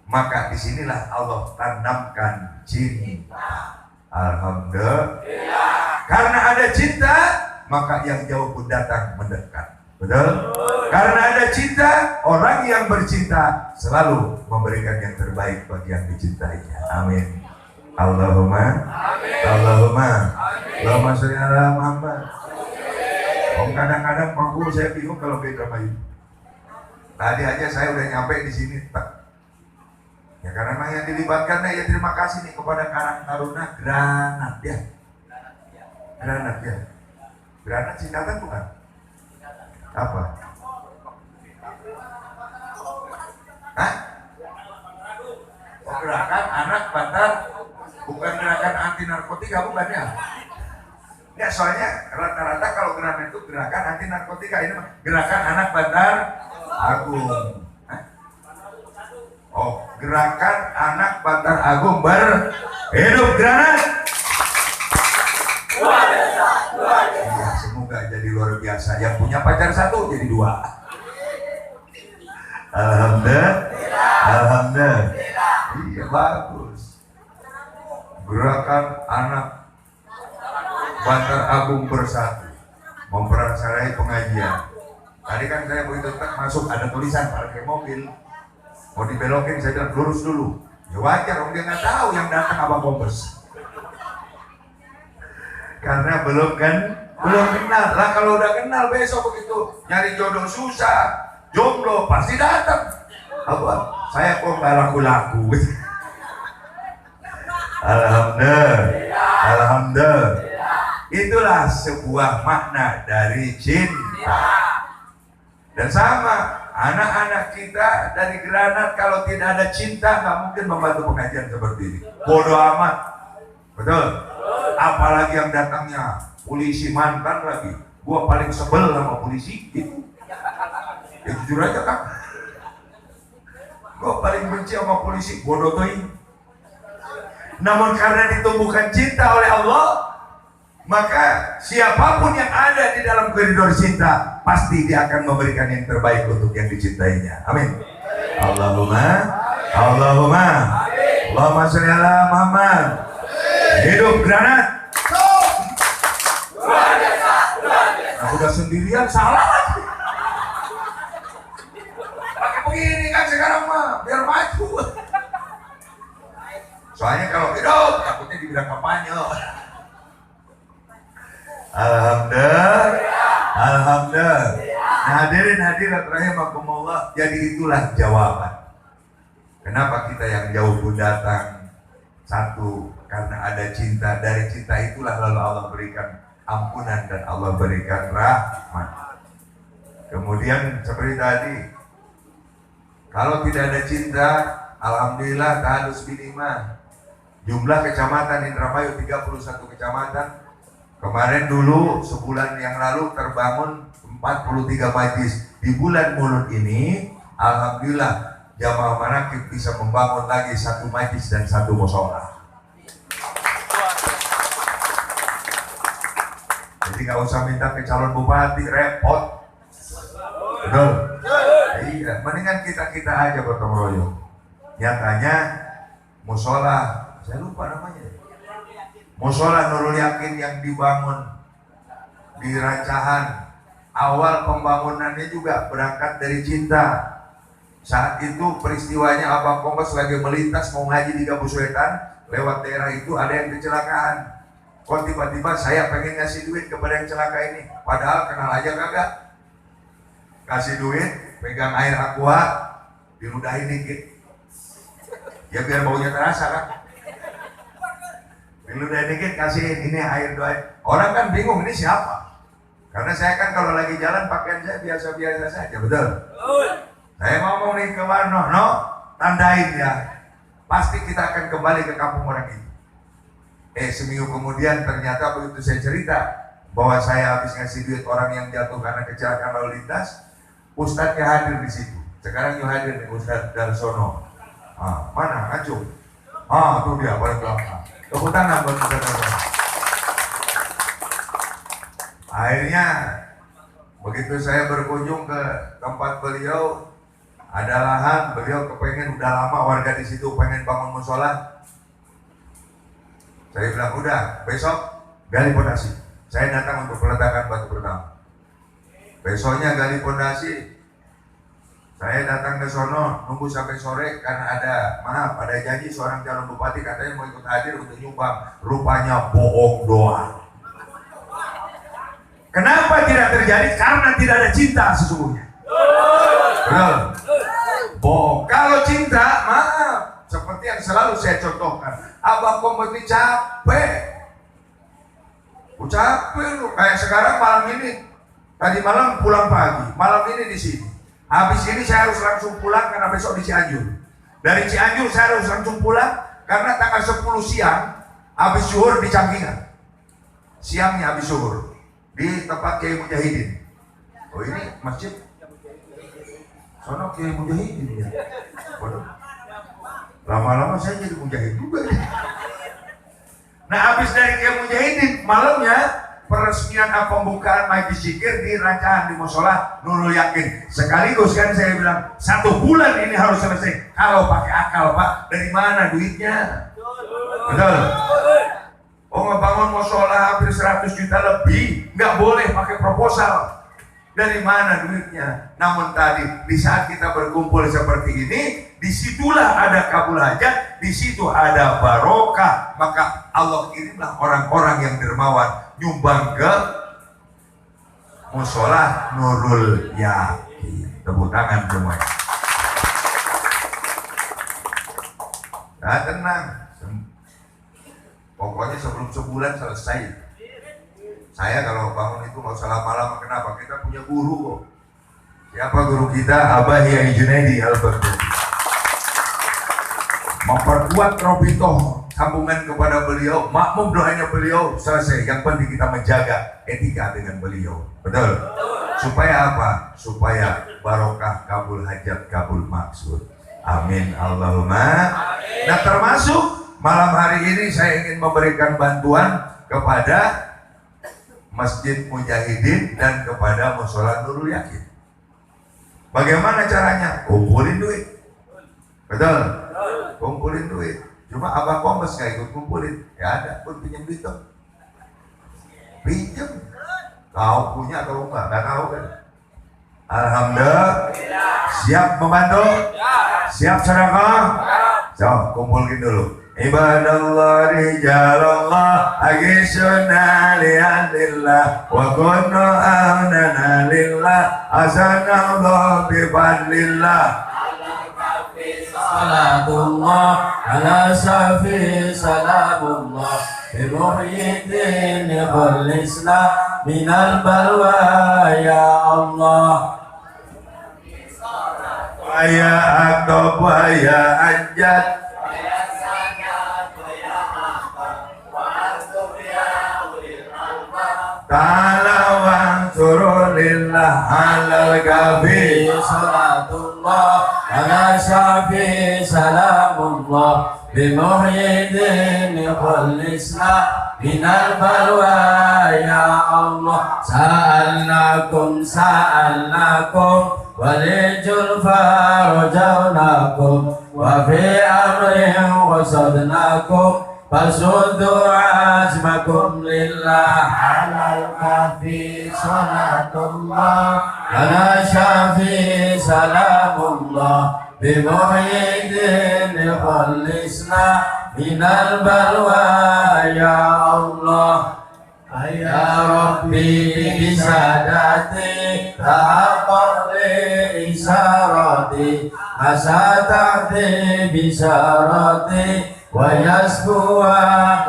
Maka disinilah Allah tanamkan cinta. Alhamdulillah. Karena ada cinta, maka yang jauh pun datang mendekat. Betul? Karena ada cinta, orang yang bercinta selalu memberikan yang terbaik bagi yang dicintainya. Amin. Allahumma. Amin. Allahumma. Allahumma sholli ala Muhammad. Kadang-kadang Pak Guru saya bingung kalau beda sama ibu. Tadi aja saya udah nyampe di sini, Pak. Ya karena memang yang dilibatkan, ya terima kasih nih kepada Karang Taruna Granat ya. Granat ya. Granat singkatan bukan? Apa? Hah? Oh, gerakan anak Bantar, bukan gerakan anti narkotika bukan ya? Ya soalnya rata-rata kalau granat itu gerakan anti narkotika, ini gerakan anak Bantar Agung. Oh, gerakan anak Bantar Agung berhidup granat. Luar biasa, luar biasa. Ya, semoga jadi luar biasa. Yang punya pacar satu jadi dua. Alhamdulillah. Alhamdulillah. Iya bagus. Gerakan anak Bantar Agung bersatu memperansarai pengajian. Tadi kan saya begitu masuk ada tulisan parkir mobil. Mau dibelokin, saya bilang lurus dulu. Ya wajar, orang dia nggak tahu yang datang abang Bombes. Karena belum kenal. Lah kalau udah kenal besok begitu nyari jodoh susah, jomblo pasti datang. Apa? Saya kok nggak laku-laku. Alhamdulillah. Alhamdulillah. Itulah sebuah makna dari cinta. Dan sama. Anak-anak kita dari Granat kalau tidak ada cinta nggak mungkin membantu pengajian seperti ini. Bodoh amat, betul. Apalagi yang datangnya polisi mantan lagi. Gua paling sebel sama polisi. Gitu. Ya jujur aja kan. Gue paling benci sama polisi, bodoh tuh. Namun karena ditumbuhkan cinta oleh Allah, maka siapapun yang ada di dalam koridor cinta, pasti dia akan memberikan yang terbaik untuk yang dicintainya. Amin. Allahumma sholli ala Muhammad. Hidup granat. Nah, udah sendirian salah. Pakai begini kan sekarang mah, biar maju. Soalnya kalau hidup takutnya dibilang kampanye. Alhamdulillah. Nah, hadirin rahimakumullah. Jadi itulah jawaban. Kenapa kita yang jauh pun datang? Satu, karena ada cinta. Dari cinta itulah lalu Allah berikan ampunan dan Allah berikan rahmat. Kemudian seperti tadi, kalau tidak ada cinta, alhamdulillah tahalus binimah. Jumlah kecamatan Indramayu 31 kecamatan. Kemarin dulu sebulan yang lalu terbangun 43 majlis. Di bulan Mulud ini, alhamdulillah Jamaah Manaqib bisa membangun lagi 1 majlis dan 1 mushola. Jadi nggak usah minta ke calon bupati, repot. Betul? Iya, mendingan kita aja gotong royong. Nyatanya mushola, saya lupa namanya. Mushola Nurul Yakin yang dibangun di Rancahan, awal pembangunannya juga berangkat dari cinta. Saat itu peristiwanya Abang Kongkos lagi melintas mau ngaji di Gabusuetan, lewat daerah itu ada yang kecelakaan. Kok tiba-tiba saya pengen ngasih duit kepada yang celaka ini, padahal kenal aja kagak. Kasih duit, pegang air aqua, diludahin dikit. Ya biar baunya terasa kan. Diludahin dikit, kasihin ini air doa. Orang kan bingung ini siapa? Karena saya kan kalau lagi jalan pakaian saya biasa-biasa saja, betul? Saya ngomong nih ke Warno, no, tandain ya. Pasti kita akan kembali ke kampung orang itu. Seminggu kemudian ternyata begitu saya cerita bahwa saya habis ngasih duit orang yang jatuh karena kecelakaan lalu lintas, Ustadznya hadir di situ. Sekarang yuk hadir nih Ustadz Darsono. Mana? Acung. Tuh dia paling belakang. Tepuk tangan buat Ustadz. Akhirnya begitu saya berkunjung ke tempat beliau, ada lahan, beliau kepengen udah lama warga di situ pengen bangun musola. Saya bilang udah besok gali pondasi. Saya datang untuk peletakan batu pertama. Besoknya gali pondasi. Saya datang ke sono nunggu sampai sore karena ada janji seorang calon bupati katanya mau ikut hadir untuk nyumbang. Rupanya bohong doang. Kenapa tidak terjadi? Karena tidak ada cinta sesungguhnya. Betul. Bohong. Kalau cinta, maaf, seperti yang selalu saya contohkan, Abang Kompeti capek lu. Kayak sekarang malam ini, tadi malam pulang pagi, malam ini di sini. Habis ini saya harus langsung pulang karena besok di Cianjur. Dari Cianjur saya harus langsung pulang karena tanggal 10 siang habis zuhur di Cangkingan. Siangnya habis zuhur di tempat Kiai Mujahidin. Oh ini masjid sono Kiai Mujahidin ya. Waduh. Lama-lama saya jadi mujahid juga. Nah habis dari Kiai Mujahidin malamnya peresmian pembukaan majlis zikir di Rancahan di Musola Nurul Yakin. Sekaligus kan saya bilang 1 bulan ini harus selesai. Kalau pakai akal Pak, dari mana duitnya? Betul. Oh ngebangun musola hampir 100 juta lebih, nggak boleh pakai proposal. Dari mana duitnya? Namun tadi di saat kita berkumpul seperti ini, disitulah ada kabul hajat, di situ ada barokah. Maka Allah kirimlah orang-orang yang dermawan nyumbang ke musola Nurul Yakin. Tepuk tangan semuanya. Nah tenang, pokoknya sebelum sebulan selesai. Saya kalau bangun itu nggak usah lama-lama. Kenapa? Kita punya guru kok. Siapa guru kita? Abah Yai Junaidi Al-Baghdadi. Memperkuat Robitoh, sambungan kepada beliau, makmum doanya beliau, selesai. Yang penting kita menjaga etika dengan beliau. Betul? Supaya apa? Supaya barokah, kabul hajat, kabul maksud. Amin Allahumma. Nah, termasuk malam hari ini saya ingin memberikan bantuan kepada Masjid Mujahidin dan kepada Mushola Nurul Yakin. Bagaimana caranya? Kumpulin duit. Betul? Kumpulin duit. Cuma Abang Kombes nggak ikut kumpulin. Ya ada pun pinjam duit dong. Pinjam. Kau punya atau enggak? Nggak tahu kan? Alhamdulillah. Siap membantu? Siap sedekah? So, kumpulin dulu. Ibadallah rijalallah agisuna li'adillah wa kunu aunana lillah asanallah bifadlillah. Salatullah ala safi salamullah bimuhyiddin khalisna minal balwa ya Allah. Wa ya aqtab wa ya anjad ta'ala wa surulillah alal gabi. Salatullah ala syafi salamullah bimuhyiddin khalisna minal balwa ya Allah. Sa'alnakum walijul farajawnakum wa fi amrin wasadnakum fasuddu azmakum lillah. Alal kafi salatullah ala syafi salamullah bimuhyiddin khalisna minal balwa ya Allah. Ya Rabbi bisadati tahaqqaq li isarati asatati bisarati wa yasbu wa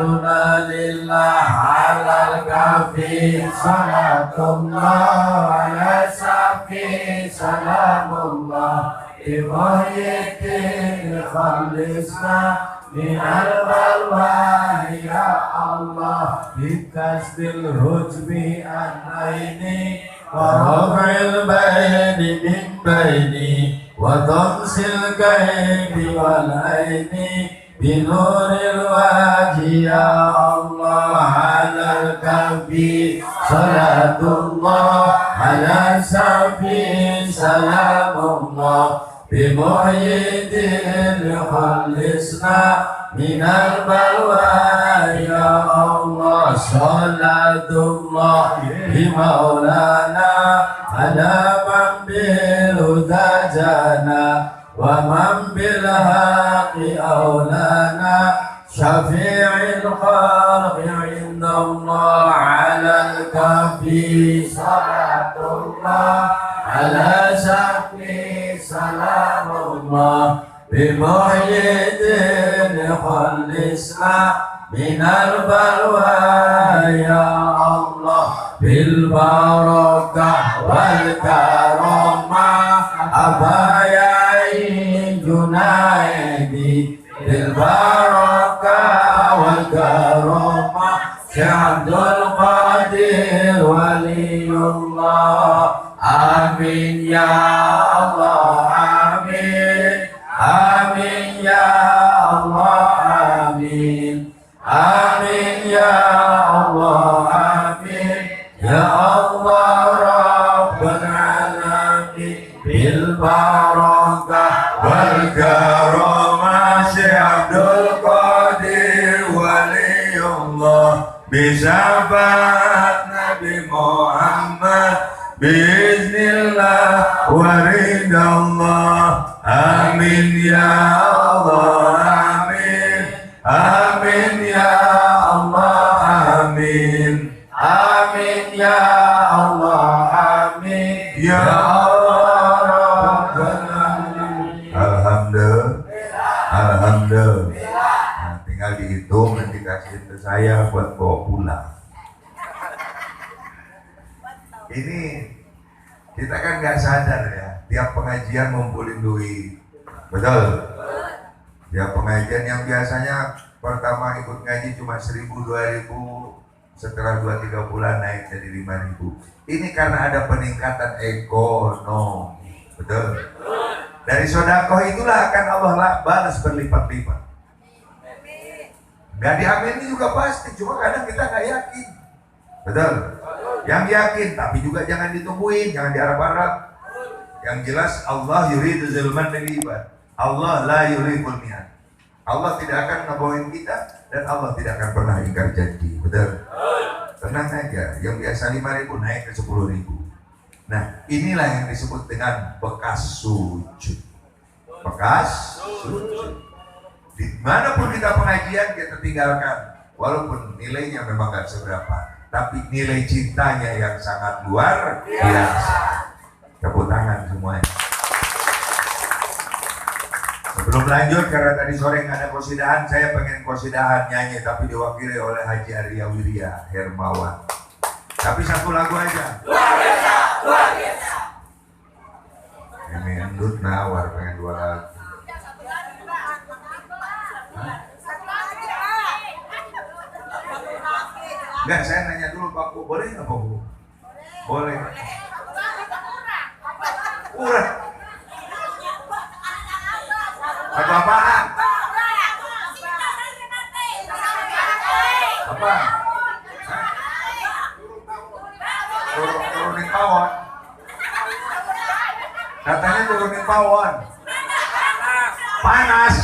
lillah. Alal kafi salatullah ala syafi salamullah bimuhyiddin khalisna minal balwa ya Allah. Bikasbil hujbi an-aini wa raf'il baini min baini wa tamsil kaybi wal aini binuril wajhi ya Allah. Alal kafi salatullah ala syafi salamullah bimuhyiddin khalisna minal balwa ya Allah. Salatullah bi maulana ala man bil huda jana wa man bil haqi aulana syafi'il khalqi indallah. Alal kafi salatullah ala syafi salamullah bimuhyiddin khalisna minal balwa ya Allah. Bil barakah wal karamah abayai junaidi bil barakah wal karamah Syabdul Qadir waliyullah. Amin ya Allah, amin, amin ya Allah, amin, amin ya Allah, amin ya Allah Rabbul Alamin. Bil barakah wal karamah Syabdul Qadir waliyullah. Bisyafaat Nabi Muhammad Bismillah wa ridallah. Amin ya Allah, amin, amin ya Allah, amin, amin ya Allah, amin ya Allah Rabbal Alamin. Alhamdulillah, alhamdulillah. Nah, tinggal dihitung dan dikasih ke saya buat bawa pulang. Ini kita kan nggak sadar ya, tiap pengajian ngumpulin duit, betul? Tiap pengajian yang biasanya pertama ikut ngaji cuma 1.000, 2.000, setelah 2-3 bulan naik jadi 5.000. Ini karena ada peningkatan ekonomi. Betul? Dari sodakoh itulah akan Allah balas berlipat-lipat. Gak diamini juga pasti, cuma kadang kita gak yakin. Betul? Yang yakin, tapi juga jangan ditungguin, jangan diharap-harap. Yang jelas Allah yuridu zulman lil ibad. Allah la yuliful mi'ad. Allah tidak akan ngebohongin kita dan Allah tidak akan pernah ingkar janji. Betul? Tenang aja, yang biasa 5.000 naik ke 10.000. Nah, inilah yang disebut dengan bekas sujud. Bekas sujud. Dimanapun kita pengajian kita tinggalkan, walaupun nilainya memang gak seberapa, tapi nilai cintanya yang sangat luar biasa. Tepuk tangan semuanya. Sebelum lanjut, karena tadi sore nggak ada qasidahan, saya pengen qasidahan nyanyi, tapi diwakili oleh Haji Arya Wirya Hermawan. Tapi satu lagu aja. Luar biasa, luar biasa. Ini endut nawar pengen 2 lagu. Enggak, saya nanya dulu Pak Bu, boleh nggak Pak Bu? Boleh. Kurang. Lagu apaan? Apa? Turunin pawon. Katanya turunin pawon. Panas.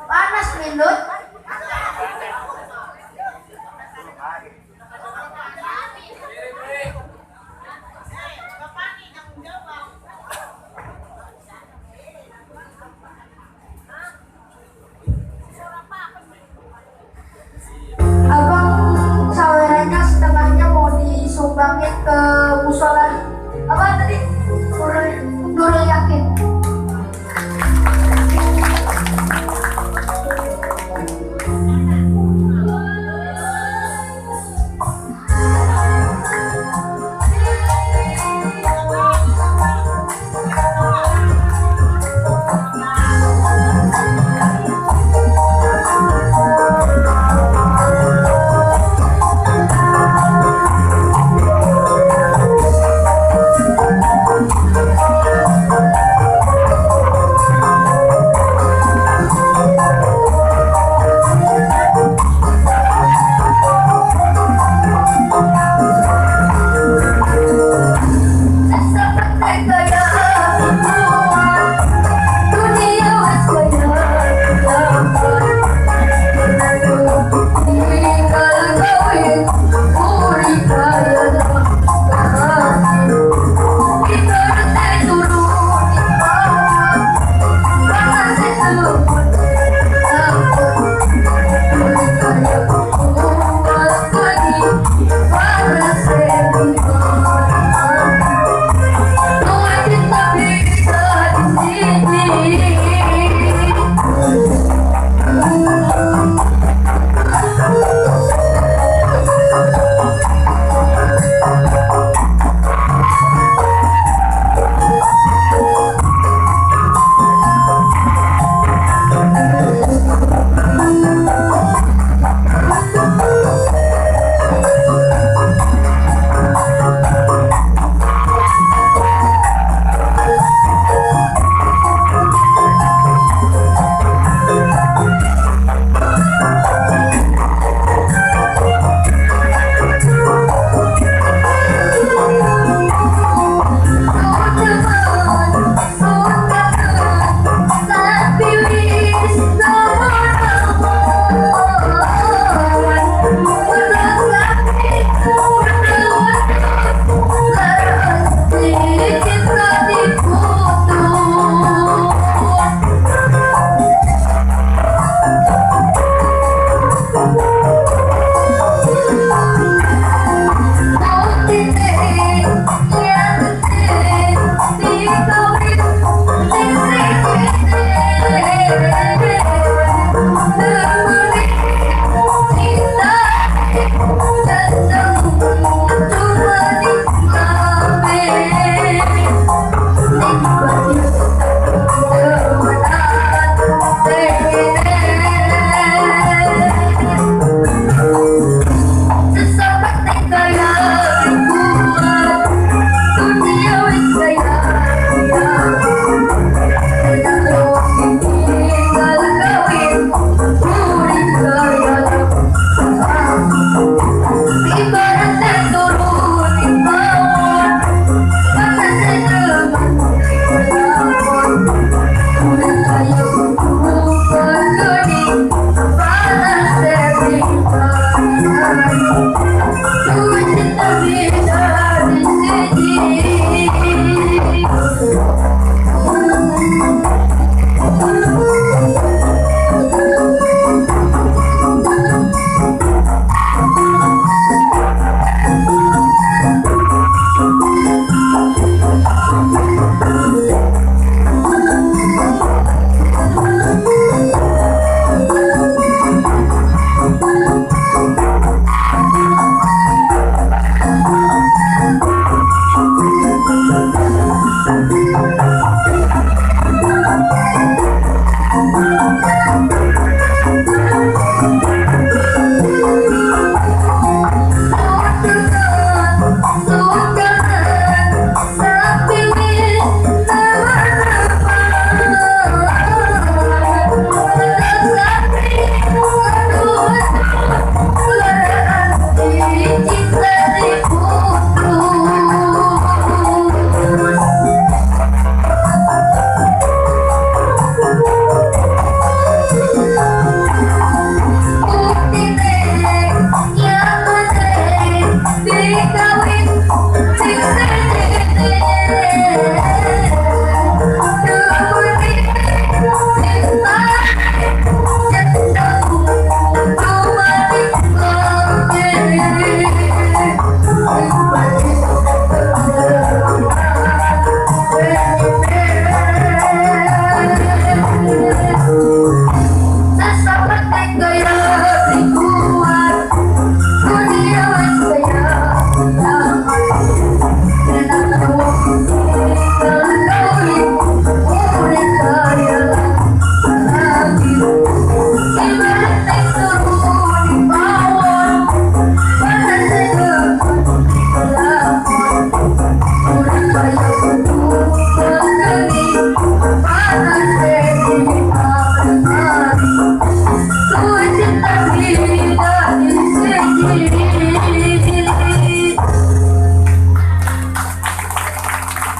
Panas minut. Abang saweranya setengahnya mau disumbangin ke musola apa tadi? Nurul Yakin.